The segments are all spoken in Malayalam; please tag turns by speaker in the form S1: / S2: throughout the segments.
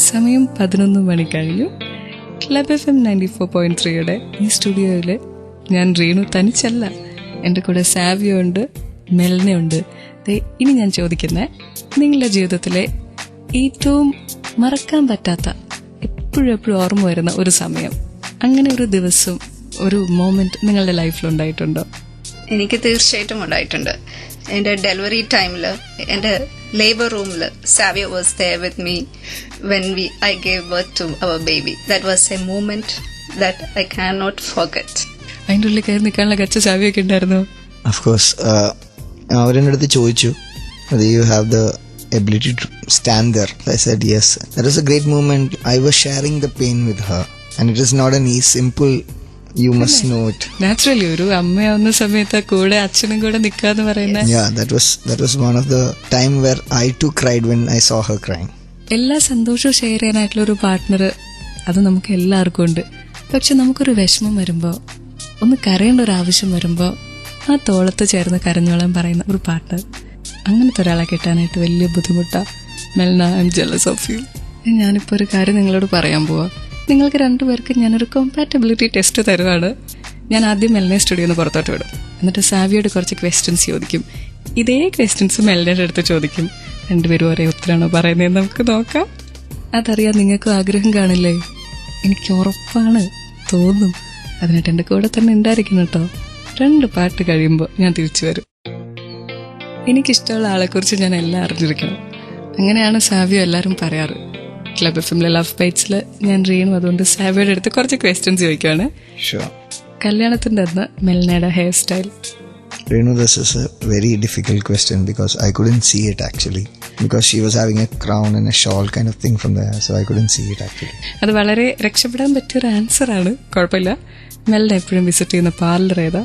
S1: സമയം 11 മണി കഴിഞ്ഞു. ക്ലബ് FM 94.3യുടെ ഈ സ്റ്റുഡിയോയിൽ ഞാൻ റീനു തനിച്ചല്ല, എൻ്റെ കൂടെ സാവിയോ ഉണ്ട്, മെൽന ഉണ്ട്. ഇനി ഞാൻ ചോദിക്കുന്നത്, നിങ്ങളുടെ ജീവിതത്തിലെ ഏറ്റവും മറക്കാൻ പറ്റാത്ത, എപ്പോഴും ഓർമ്മ വരുന്ന ഒരു സമയം, അങ്ങനെ ഒരു ദിവസം, ഒരു മൊമെന്റ് നിങ്ങളുടെ ലൈഫിലുണ്ടായിട്ടുണ്ടോ?
S2: എനിക്ക് തീർച്ചയായിട്ടും ഉണ്ടായിട്ടുണ്ട്. എൻ്റെ ഡെലിവറി ടൈമിൽ എൻ്റെ ലേബർ റൂമിൽ Savio was there with me when I gave birth to our baby. That was a moment that I cannot forget.
S1: അതിൻ്റെ ഉള്ളിൽ കയറി നിൽക്കാനുള്ള കച്ച സാവിയൊക്കെ ഉണ്ടായിരുന്നു?
S3: Of course. അവരെൻ്റെ അടുത്ത് ചോദിച്ചു, you have the ability to stand there. I said yes. That was a great moment. I was sharing the pain with her and it is not an easy simple. You must know it.
S1: Naturally, ഒരു അമ്മയാവുന്ന സമയത്ത് കൂടെ അച്ഛനും കൂടെ നിൽക്കാന്ന് പറയുന്നത്.
S3: Yeah, that was one of the time where I too cried when I saw her crying.
S1: എല്ലാ സന്തോഷവും ഷെയർ ചെയ്യാനായിട്ടുള്ള ഒരു പാർട്ട്ണർ, അത് നമുക്ക് എല്ലാവർക്കും ഉണ്ട്. പക്ഷെ നമുക്കൊരു വിഷമം വരുമ്പോൾ, ഒന്ന് കരയേണ്ട ഒരു ആവശ്യം വരുമ്പോൾ, ആ തോളത്ത് ചേർന്ന് കരഞ്ഞോളാൻ പറയുന്ന ഒരു പാർട്ട്ണർ, അങ്ങനത്തെ ഒരാളെ കിട്ടാനായിട്ട് വലിയ ബുദ്ധിമുട്ടാണ്. Melna, I am jealous of you. ഞാനിപ്പോൾ ഒരു കാര്യം നിങ്ങളോട് പറയാൻ പോവാ. നിങ്ങൾക്ക് രണ്ടുപേർക്ക് ഞാനൊരു കോമ്പാറ്റബിലിറ്റി ടെസ്റ്റ് തരുവാണ്. ഞാൻ ആദ്യം മെൽനെ സ്റ്റുഡിയോന്ന് പുറത്തോട്ട് വിടും. എന്നിട്ട് സാവിയോട് കുറച്ച് ക്വസ്റ്റ്യൻസ് ചോദിക്കും. ഇതേ ക്വസ്റ്റ്യൻസ് മെൽനയുടെ അടുത്ത് ചോദിക്കും. രണ്ടുപേരും ഒരേ ഉത്തരമാണോ പറയുന്നതെന്ന് നമുക്ക് നോക്കാം. അതറിയാൻ നിങ്ങൾക്കും ആഗ്രഹം കാണില്ലേ? എനിക്ക് ഉറപ്പാണ്, തോന്നും. അതിനായിട്ട് എൻ്റെ കൂടെ തന്നെ ഉണ്ടായിരിക്കണം കേട്ടോ. 2 പാട്ട് കഴിയുമ്പോൾ ഞാൻ തിരിച്ചു വരും. എനിക്കിഷ്ടമുള്ള ആളെക്കുറിച്ച് ഞാൻ എല്ലാം അറിഞ്ഞിരിക്കണം. അങ്ങനെയാണ് സാവിയോ എല്ലാവരും പറയാറ്. ക്ലബ് എഫ്എമ്മിലെ ലവ് ബൈറ്റ്സിൽ ഞാൻ റീനു, അതുകൊണ്ട് സാവിയോയുടെ അടുത്ത് കുറച്ച് ക്വസ്റ്റ്യൻസ് ചോദിക്കുവാണ്. കല്യാണത്തിന്റെ അന്ന് മെൽനയുടെ hair style.
S3: Renu, this is a very difficult question because I couldn't see it actually, because she was having a crown and a shawl kind of thing from there, so I couldn't see it actually.
S1: അത് വളരെ രക്ഷപ്പെടാൻ പറ്റിയൊരു ആൻസർ ആണ്, കുഴപ്പമില്ല. മെൽന എപ്പോഴും വിസിറ്റ് ചെയ്യുന്ന പാർലർ ഏതാ?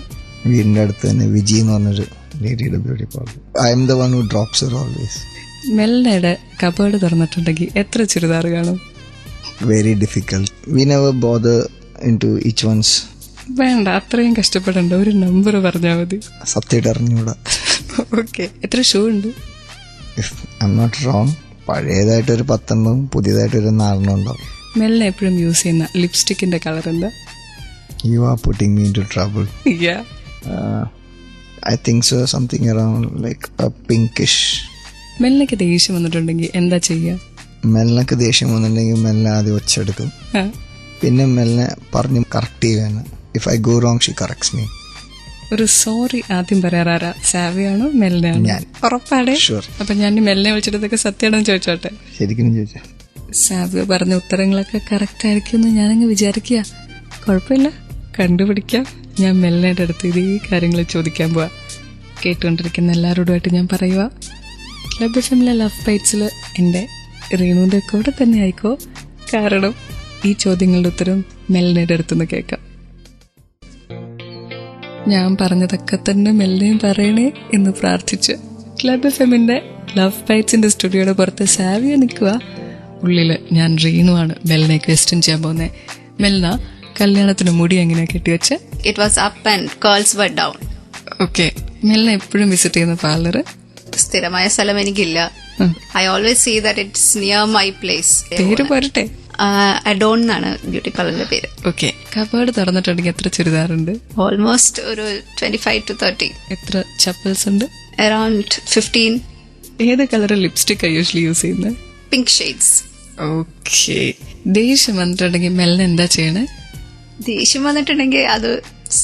S3: വീടിന്റെ അടുത്ത് തന്നെ വിജി എന്ന് പറഞ്ഞൊരു ലേഡിയുടെ beauty parlour. I am the one who drops her always.
S1: മെൽനയുടെ കബേർഡ് തുറന്നിട്ടുണ്ടെങ്കിൽ എത്ര ചുരിദാർ കാണും?
S3: Very difficult. We never bother into each one's.
S1: വേണ്ട, അത്രയും കഷ്ടപ്പെടണ്ട, ഒരു നമ്പർ പറഞ്ഞാൽ മതി.
S3: സത്യമായിട്ട് അറിഞ്ഞൂടാ.
S1: ഓക്കെ, എത്ര ഷൂ ഉണ്ട്?
S3: If I am not wrong, പഴയതായിട്ടൊരു 10 പുതിയതായിട്ടൊരു 4 ഉണ്ടാവും.
S1: മെൽന എപ്പോഴും യൂസ് ചെയ്യുന്ന ലിപ്സ്റ്റിക്കിന്റെ കളർ എന്താ?
S3: You are putting me into trouble.
S1: Yeah.
S3: I think so, something around like a pinkish.
S1: മെൽനയ്ക്ക് ദേഷ്യം വന്നിട്ടുണ്ടെങ്കിൽ എന്താ ചെയ്യുക?
S3: മെൽനക്ക് ദേഷ്യം വന്നിട്ടുണ്ടെങ്കിൽ മെല്ലെ ആദ്യം ഒച്ചെടുക്കും. പിന്നെ മെല്ലെ പറഞ്ഞ് കറക്റ്റ് ചെയ്യാന്. If I go wrong, she corrects me.
S1: ഒരു സോറി ആദ്യം പറയാറാ? സാവിയാണോ മെൽനയാണോ?
S3: ഞാൻ.
S1: ഉറപ്പാടേ?
S3: Sure.
S1: അപ്പൊ ഞാൻ മെൽനെ വിളിച്ചിട്ടൊക്കെ സത്യമാണോ ചോദിച്ചോട്ടെ?
S3: ശരിക്കും ചോദിച്ചാ
S1: സാവിയോ പറഞ്ഞ ഉത്തരങ്ങളൊക്കെ കറക്റ്റ് ആയിരിക്കും എന്ന് ഞാനങ്ങ് വിചാരിക്കുക. കുഴപ്പമില്ല, കണ്ടുപിടിക്കാം. ഞാൻ മെൽനയുടെ അടുത്ത് ഇതേ കാര്യങ്ങൾ ചോദിക്കാൻ പോവാ. കേട്ടുകൊണ്ടിരിക്കുന്ന എല്ലാവരോടുമായിട്ട് ഞാൻ പറയുക, ക്ലബ് എഫ്എമ്മിലെ ലവ് ബൈറ്റ്സിൽ എൻ്റെ റീനുവിൻ്റെ കൂടെ തന്നെ ആയിക്കോ. കാരണം ഈ ചോദ്യങ്ങളുടെ ഉത്തരം മെൽനയുടെ അടുത്തുനിന്ന് കേൾക്കാം. ഞാൻ പറഞ്ഞതൊക്കെ തന്നെ മെൽനയും പറയണേ എന്ന് പ്രാർത്ഥിച്ച് ക്ലബ് എഫ്എമ്മിന്റെ ലവ് ബൈറ്റ്സിന്റെ സ്റ്റുഡിയോയുടെ പുറത്ത് സാവിയോ നിൽക്കുക. ഉള്ളില് ഞാൻ റീനുവാണ് മെൽനെ ക്വസ്റ്റ്യൻ ചെയ്യാൻ പോകുന്നത്. മെൽന, കല്യാണത്തിന് മുടി എങ്ങനെയാ കെട്ടിവെച്ച്?
S2: It was up and curls were down.
S1: Okay. Melna എപ്പോഴും വിസിറ്റ് ചെയ്യുന്ന പാർലർ?
S2: സ്ഥിരമായ സ്ഥലം എനിക്കില്ല. I always see that it's near my place.
S1: പേര് പോരട്ടെ?
S2: അഡോൺ എന്നാണ് ബ്യൂട്ടി പാർലറിന്റെ പേര്.
S1: ഓക്കെ. കബേർഡ് തുറന്നിട്ടുണ്ടെങ്കിൽ എത്ര ചുരിദാറുണ്ട്?
S2: ഓൾമോസ്റ്റ് ഒരു 25 to 30.
S1: എത്ര ചപ്പൽസ് ഉണ്ട്?
S2: അറൌണ്ട് 15.
S1: ഏത് കളർ ലിപ്സ്റ്റിക് യൂഷ്വലി യൂസ് ചെയ്യുന്നത്?
S2: Pink shades.
S1: ഓക്കെ. ദേഷ്യം വന്നിട്ടുണ്ടെങ്കിൽ മെൽന എന്താ ചെയ്യണേ?
S2: ദേഷ്യം വന്നിട്ടുണ്ടെങ്കിൽ അത്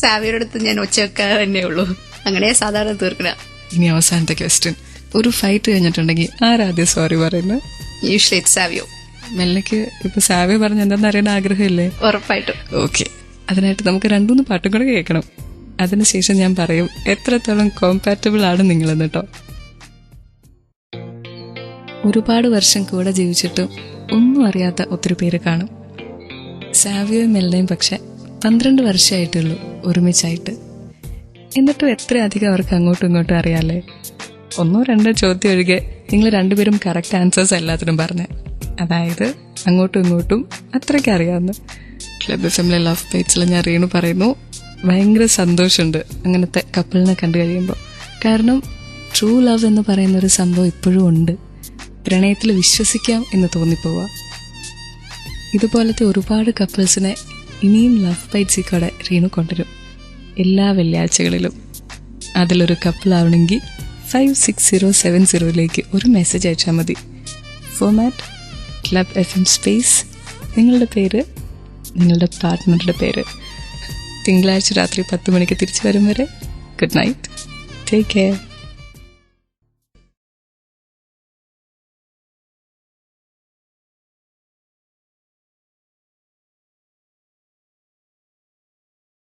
S2: സാവിയുടെ അടുത്ത് ഞാൻ ഒച്ച വെക്കാൻ തന്നെ ഉള്ളൂ. അങ്ങനെ സാധാരണ തീർക്കണ.
S1: ഇനി അവസാനത്തെ ക്വസ്റ്റ്യൻ. ഒരു ഫൈറ്റ് കഴിഞ്ഞിട്ടുണ്ടെങ്കിൽ ആരാദ്യം സോറി പറയുന്നത്?
S2: Usually it's Savio.
S1: മെല്ലക്ക് ഇപ്പൊ സാവിയോ പറഞ്ഞ എന്താന്ന് അറിയാൻ ആഗ്രഹമില്ലേ?
S2: ഉറപ്പായിട്ടും.
S1: ഓക്കെ. അതിനായിട്ട് നമുക്ക് 2-3 പാട്ടും കൂടെ കേൾക്കണം. അതിനുശേഷം ഞാൻ പറയും എത്രത്തോളം കോമ്പാറ്റബിൾ ആണ് നിങ്ങളെന്ന് കേട്ടോ. ഒരുപാട് വർഷം കൂടെ ജീവിച്ചിട്ടും ഒന്നും അറിയാത്ത ഒത്തിരി പേര് കാണും. സാവിയോയും മെൽനയും പക്ഷെ 12 വർഷമായിട്ടുള്ളൂ ഒരുമിച്ചായിട്ട്. എന്നിട്ടും എത്രയധികം അവർക്ക് അങ്ങോട്ടും ഇങ്ങോട്ടും അറിയാല്ലേ. 1-2 ചോദ്യം ഒഴികെ നിങ്ങൾ രണ്ടുപേരും കറക്റ്റ് ആൻസേഴ്സ് എല്ലാത്തിനും പറഞ്ഞേ. അതായത് അങ്ങോട്ടും ഇങ്ങോട്ടും അത്രയ്ക്ക് അറിയാവുന്ന. ക്ലബ് എഫ്എമ്മിലെ ലവ് ബൈറ്റ്സിൽ ഞാൻ റീനു പറയുന്നു, ഭയങ്കര സന്തോഷമുണ്ട് അങ്ങനത്തെ കപ്പിളിനെ കണ്ടു കഴിയുമ്പോൾ. കാരണം ട്രൂ ലവ് എന്ന് പറയുന്നൊരു സംഭവം ഇപ്പോഴും ഉണ്ട്. പ്രണയത്തിൽ വിശ്വസിക്കാം എന്ന് തോന്നിപ്പോവാ. ഇതുപോലത്തെ ഒരുപാട് കപ്പിൾസിനെ ഇനിയും ലവ് ബൈറ്റ്സിക്കൂടെ റീനു കൊണ്ടുവരും എല്ലാ വെള്ളിയാഴ്ചകളിലും. അതിലൊരു കപ്പിളാവണമെങ്കിൽ 56070 ഒരു മെസ്സേജ് അയച്ചാൽ മതി. ഫോമാറ്റ് ക്ലബ് FM സ്പേസ് നിങ്ങളുടെ പേര്, നിങ്ങളുടെ പാർട്ട്ണറുടെ പേര്. തിങ്കളാഴ്ച രാത്രി 10 മണിക്ക് തിരിച്ചു വരും വരെ ഗുഡ് നൈറ്റ്. Take care.